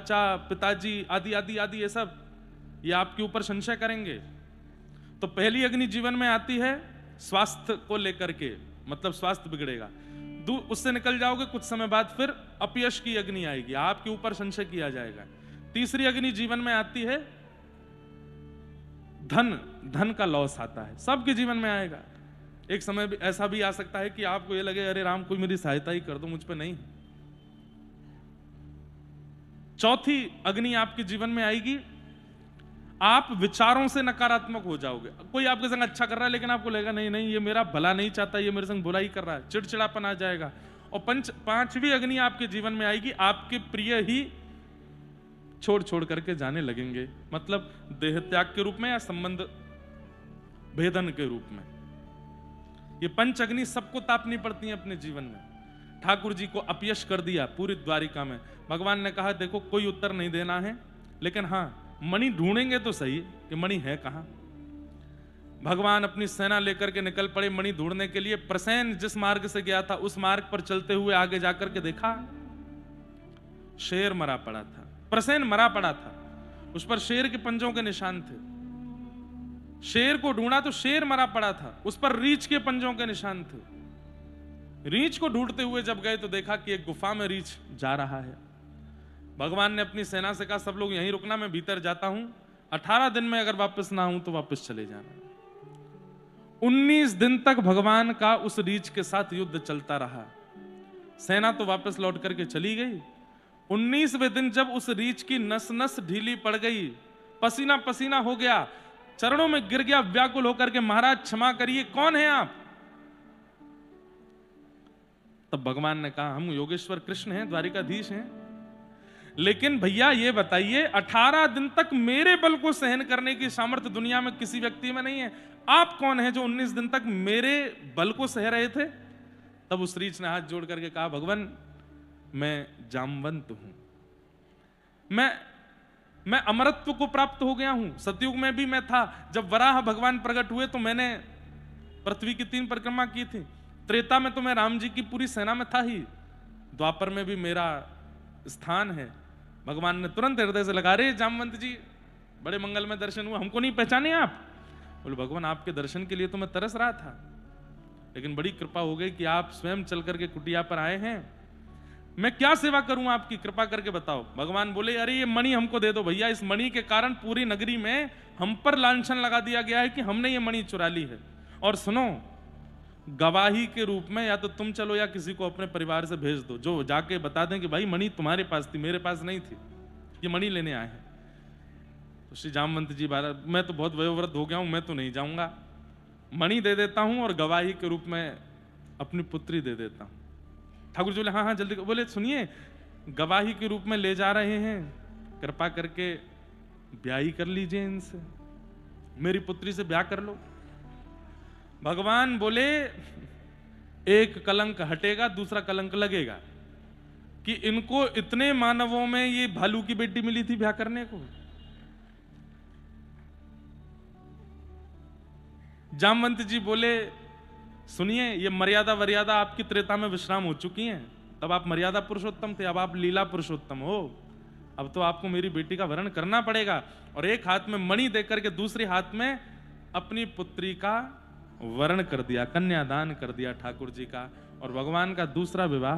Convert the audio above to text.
चाचा, पिताजी आदि आदि आदि ये सब, ये आपके ऊपर संशय करेंगे। तो पहली अग्नि जीवन में आती है स्वास्थ्य को लेकर के, मतलब स्वास्थ्य बिगड़ेगा, उससे निकल जाओगे, कुछ समय बाद फिर अपयश की अग्नि आएगी, आपके ऊपर संशय किया जाएगा। तीसरी अग्नि जीवन में आती है धन का लॉस आता है, सबके जीवन में आएगा। एक समय भी ऐसा भी आ सकता है कि आपको ये लगे अरे राम कोई मेरी सहायता ही कर दो, मुझ पे नहीं। चौथी अग्नि आपके जीवन में आएगी, आप विचारों से नकारात्मक हो जाओगे। कोई आपके संग अच्छा कर रहा है लेकिन आपको लगेगा नहीं नहीं ये मेरा भला नहीं चाहता, ये मेरे संग बुरा ही कर रहा है, चिड़चिड़ापन आ जाएगा। और पांचवी अग्नि आपके जीवन में आएगी, आपके प्रिय ही छोड़ छोड़ करके जाने लगेंगे, मतलब देह त्याग के रूप में या संबंध भेदन के रूप में। ये पंच अग्नि सबको तापनी पड़ती है अपने जीवन में। ठाकुर जी को अपयश कर दिया पूरी द्वारिका में। भगवान ने कहा देखो कोई उत्तर नहीं देना है, लेकिन हां मणि ढूंढेंगे तो सही कि मणि है कहां। भगवान अपनी सेना लेकर के निकल पड़े मणि ढूंढने के लिए। प्रसेन जिस मार्ग से गया था उस मार्ग पर चलते हुए आगे जाकर के देखा शेर मरा पड़ा था। प्रसेन मरा पड़ा था, उस पर शेर के पंजों के निशान थे। शेर को ढूंढा तो शेर मरा पड़ा था, उस पर रीछ के पंजों के निशान थे। रीछ को ढूंढते हुए जब गए तो देखा कि एक गुफा में रीछ जा रहा है। भगवान ने अपनी सेना से कहा सब लोग यहीं रुकना, मैं भीतर जाता हूं, 18 दिन में अगर वापस ना आऊं तो वापस चले जाना। 19 दिन तक भगवान का उस रीछ के साथ युद्ध चलता रहा। सेना तो वापस लौट करके चली गई। 19वें दिन जब उस रीछ की नस नस ढीली पड़ गई, पसीना पसीना हो गया, चरणों में गिर गया व्याकुल होकर के, महाराज क्षमा करिए, कौन है आप? तब भगवान ने कहा हम योगेश्वर कृष्ण हैं, द्वारिकाधीश हैं। लेकिन भैया ये बताइए 18 दिन तक मेरे बल को सहन करने की सामर्थ्य दुनिया में किसी व्यक्ति में नहीं है, आप कौन है जो 19 दिन तक मेरे बल को सह रहे थे? तब उस रीछ ने हाथ जोड़ करके कहा भगवान मैं जामवंत हूं, मैं अमरत्व को प्राप्त हो गया हूं। सतयुग में भी मैं था, जब वराह भगवान प्रकट हुए तो मैंने पृथ्वी की 3 परिक्रमा की थी। त्रेता में तो मैं राम जी की पूरी सेना में था ही, द्वापर में भी मेरा स्थान है। भगवान ने तुरंत हृदय से लगा, रे जामवंत जी बड़े मंगल में दर्शन हुआ, हमको नहीं पहचाने आप? बोले भगवान आपके दर्शन के लिए तो मैं तरस रहा था, लेकिन बड़ी कृपा हो गई कि आप स्वयं चल करके कुटिया पर आए हैं। मैं क्या सेवा करूं आपकी, कृपा करके बताओ। भगवान बोले अरे ये मणि हमको दे दो भैया, इस मणि के कारण पूरी नगरी में हम पर लांछन लगा दिया गया है कि हमने ये मणि चुरा ली है। और सुनो, गवाही के रूप में या तो तुम चलो या किसी को अपने परिवार से भेज दो जो जाके बता दें कि भाई मणि तुम्हारे पास थी, मेरे पास नहीं थी, ये मणि लेने आए हैं। तो श्री जामवंत जी मैं तो बहुत वयोवृद्ध हो गया हूं, मैं तो नहीं जाऊंगा, मणि दे देता हूं और गवाही के रूप में अपनी पुत्री दे देता हूं। ठाकुर जी बोले हाँ हाँ जल्दी। बोले सुनिए गवाही के रूप में ले जा रहे हैं, कृपा करके ब्याह ही कर लीजिए इनसे, मेरी पुत्री से ब्याह कर लो। भगवान बोले एक कलंक हटेगा दूसरा कलंक लगेगा कि इनको इतने मानवों में ये भालू की बेटी मिली थी ब्याह करने को। जामवंत जी बोले सुनिए ये मर्यादा वर्यादा आपकी त्रेता में विश्राम हो चुकी हैं, तब आप मर्यादा पुरुषोत्तम थे, अब आप लीला पुरुषोत्तम हो। अब तो आपको मेरी बेटी का वरण करना पड़ेगा। और एक हाथ में मणि देकर के दूसरे हाथ में अपनी पुत्री का वरण कर दिया, कन्यादान कर दिया ठाकुर जी का। और भगवान का दूसरा विवाह